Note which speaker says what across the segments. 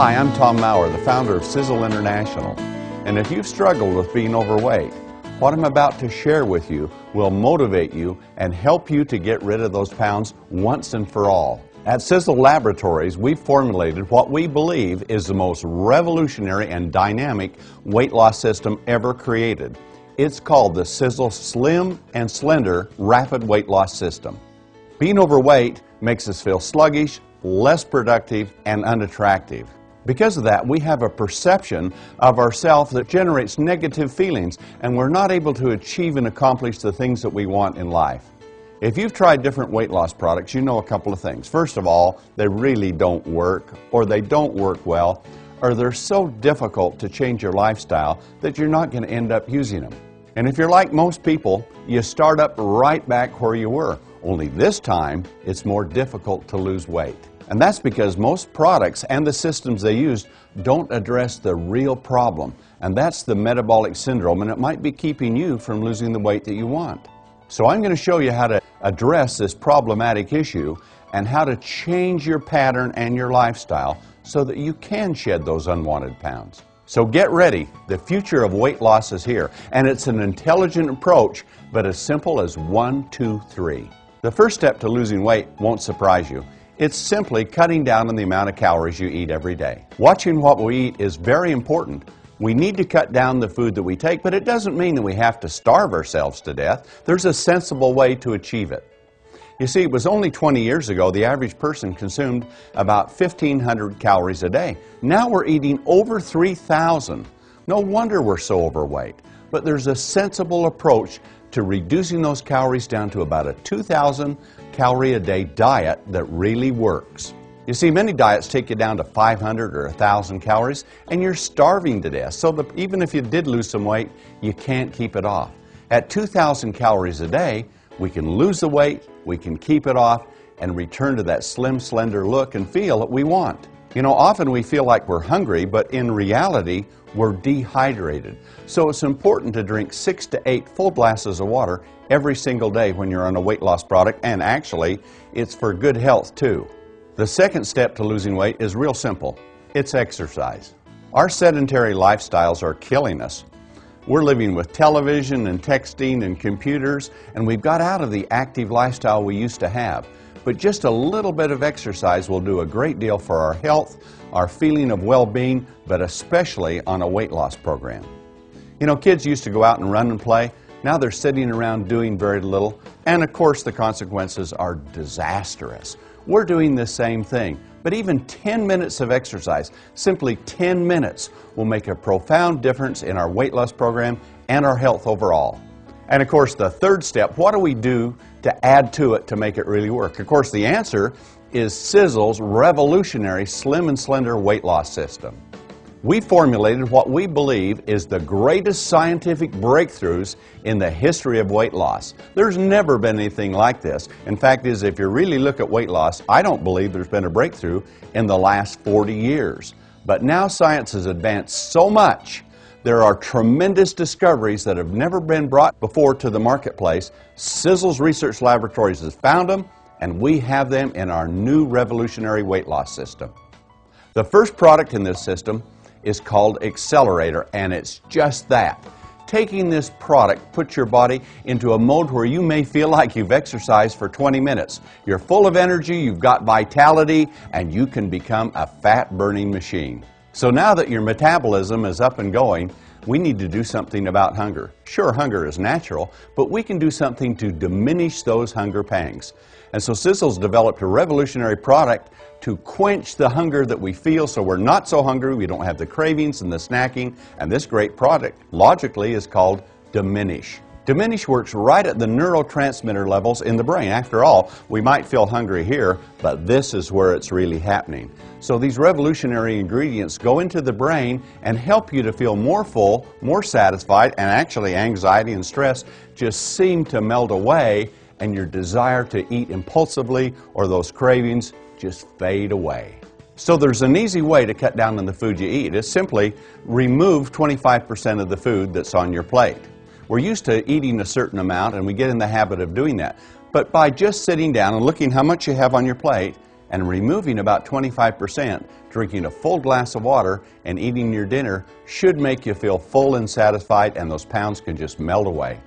Speaker 1: Hi, I'm Tom Maurer, the founder of Sizzle International. And if you've struggled with being overweight, what I'm about to share with you will motivate you and help you to get rid of those pounds once and for all. At Sizzle Laboratories, we've formulated what we believe is the most revolutionary and dynamic weight loss system ever created. It's called the Sizzle Slim and Slender Rapid Weight Loss System. Being overweight makes us feel sluggish, less productive, and unattractive. Because of that, we have a perception of ourselves that generates negative feelings, and we're not able to achieve and accomplish the things that we want in life. If you've tried different weight loss products, you know a couple of things. First of all, they really don't work, or they don't work well, or they're so difficult to change your lifestyle that you're not going to end up using them. And if you're like most people, you start up right back where you were, only this time it's more difficult to lose weight. And that's because most products and the systems they use don't address the real problem, and that's the metabolic syndrome, and it might be keeping you from losing the weight that you want. So I'm going to show you how to address this problematic issue and how to change your pattern and your lifestyle so that you can shed those unwanted pounds. So get ready. The future of weight loss is here, and it's an intelligent approach, but as simple as 1, 2, 3. The first step to losing weight won't surprise you. It's simply cutting down on the amount of calories you eat every day. Watching what we eat is very important. We need to cut down the food that we take, but it doesn't mean that we have to starve ourselves to death. There's a sensible way to achieve it. You see, it was only 20 years ago the average person consumed about 1,500 calories a day. Now we're eating over 3,000. No wonder we're so overweight. But there's a sensible approach to reducing those calories down to about a 2,000 calorie a day diet that really works. You see, many diets take you down to 500 or 1,000 calories, and you're starving to death. So even if you did lose some weight, you can't keep it off. At 2,000 calories a day, we can lose the weight, we can keep it off, and return to that slim, slender look and feel that we want. You know, often we feel like we're hungry, but in reality, we're dehydrated. So it's important to drink 6 to 8 full glasses of water every single day when you're on a weight loss product, and actually, it's for good health too. The second step to losing weight is real simple. It's exercise. Our sedentary lifestyles are killing us. We're living with television and texting and computers, and we've got out of the active lifestyle we used to have. But just a little bit of exercise will do a great deal for our health, our feeling of well-being, but especially on a weight loss program. You know, kids used to go out and run and play. Now they're sitting around doing very little, and of course the consequences are disastrous. We're doing the same thing, but even 10 minutes of exercise, simply 10 minutes, will make a profound difference in our weight loss program and our health overall. And of course, the third step, what do we do to add to it to make it really work? Of course, the answer is Sizzle's revolutionary Slim and Slender weight loss system. We formulated what we believe is the greatest scientific breakthroughs in the history of weight loss. There's never been anything like this. In fact, if you really look at weight loss, I don't believe there's been a breakthrough in the last 40 years. But now science has advanced so much. There are tremendous discoveries that have never been brought before to the marketplace. Sizzle's Research Laboratories has found them, and we have them in our new revolutionary weight loss system. The first product in this system is called Accelerator, and it's just that. Taking this product puts your body into a mode where you may feel like you've exercised for 20 minutes. You're full of energy, you've got vitality, and you can become a fat-burning machine. So now that your metabolism is up and going, we need to do something about hunger. Sure, hunger is natural, but we can do something to diminish those hunger pangs. And so Sizzle's developed a revolutionary product to quench the hunger that we feel so we're not so hungry, we don't have the cravings and the snacking, and this great product, logically, is called Diminish. Diminish works right at the neurotransmitter levels in the brain. After all, we might feel hungry here, but this is where it's really happening. So these revolutionary ingredients go into the brain and help you to feel more full, more satisfied, and actually anxiety and stress just seem to melt away, and your desire to eat impulsively or those cravings just fade away. So there's an easy way to cut down on the food you eat. It's simply remove 25% of the food that's on your plate. We're used to eating a certain amount, and we get in the habit of doing that. But by just sitting down and looking how much you have on your plate, and removing about 25%, drinking a full glass of water, and eating your dinner should make you feel full and satisfied, and those pounds can just melt away.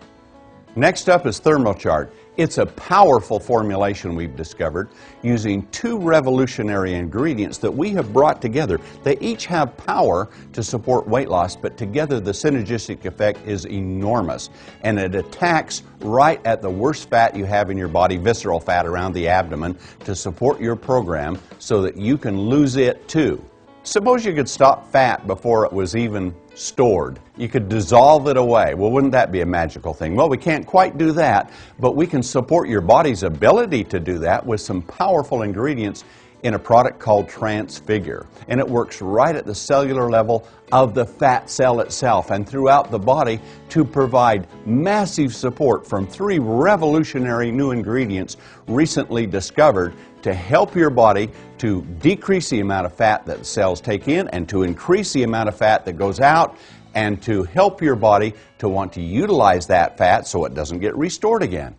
Speaker 1: Next up is Thermochart. It's a powerful formulation we've discovered using two revolutionary ingredients that we have brought together. They each have power to support weight loss, but together the synergistic effect is enormous, and it attacks right at the worst fat you have in your body, visceral fat around the abdomen, to support your program so that you can lose it too. Suppose you could stop fat before it was even stored. You could dissolve it away. Well, wouldn't that be a magical thing? Well, we can't quite do that, but we can support your body's ability to do that with some powerful ingredients in a product called Transfigure. And it works right at the cellular level of the fat cell itself and throughout the body to provide massive support from three revolutionary new ingredients recently discovered to help your body to decrease the amount of fat that cells take in and to increase the amount of fat that goes out, and to help your body to want to utilize that fat so it doesn't get restored again.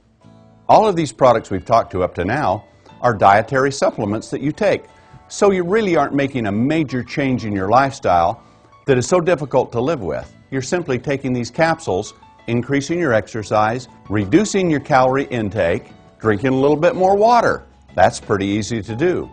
Speaker 1: All of these products we've talked to up to now are dietary supplements that you take. So you really aren't making a major change in your lifestyle that is so difficult to live with. You're simply taking these capsules, increasing your exercise, reducing your calorie intake, drinking a little bit more water. That's pretty easy to do.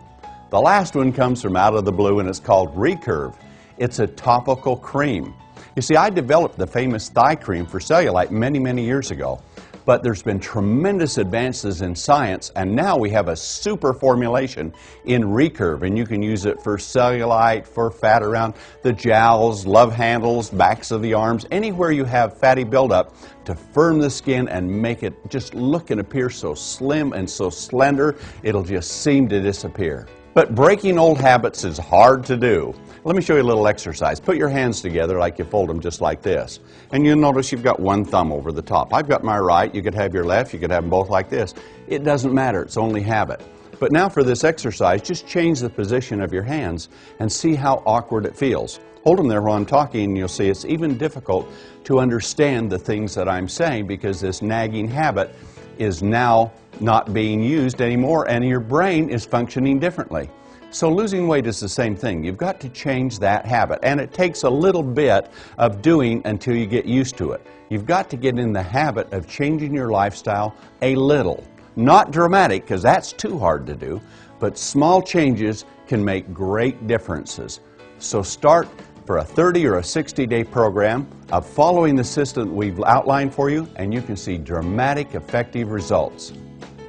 Speaker 1: The last one comes from out of the blue, and it's called Recurve. It's a topical cream. You see, I developed the famous thigh cream for cellulite many years ago. But there's been tremendous advances in science, and now we have a super formulation in Recurve, and you can use it for cellulite, for fat around the jowls, love handles, backs of the arms, anywhere you have fatty buildup, to firm the skin and make it just look and appear so slim and so slender, it'll just seem to disappear. But breaking old habits is hard to do. Let me show you a little exercise. Put your hands together like you fold them just like this. And you'll notice you've got one thumb over the top. I've got my right. You could have your left. You could have them both like this. It doesn't matter. It's only habit. But now for this exercise, just change the position of your hands and see how awkward it feels. Hold them there while I'm talking, and you'll see it's even difficult to understand the things that I'm saying because this nagging habit is now not being used anymore, and your brain is functioning differently. So losing weight is the same thing. You've got to change that habit, and it takes a little bit of doing until you get used to it. You've got to get in the habit of changing your lifestyle a little. Not dramatic, because that's too hard to do, but small changes can make great differences. So start for a 30 or a 60-day program of following the system we've outlined for you, and you can see dramatic, effective results.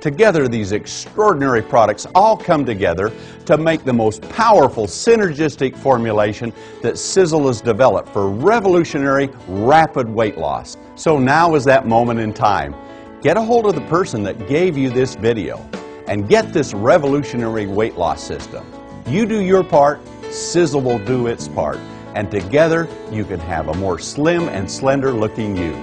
Speaker 1: Together, these extraordinary products all come together to make the most powerful synergistic formulation that Sizzle has developed for revolutionary, rapid weight loss. So now is that moment in time. Get a hold of the person that gave you this video and get this revolutionary weight loss system. You do your part, Sizzle will do its part, and together you can have a more slim and slender looking you.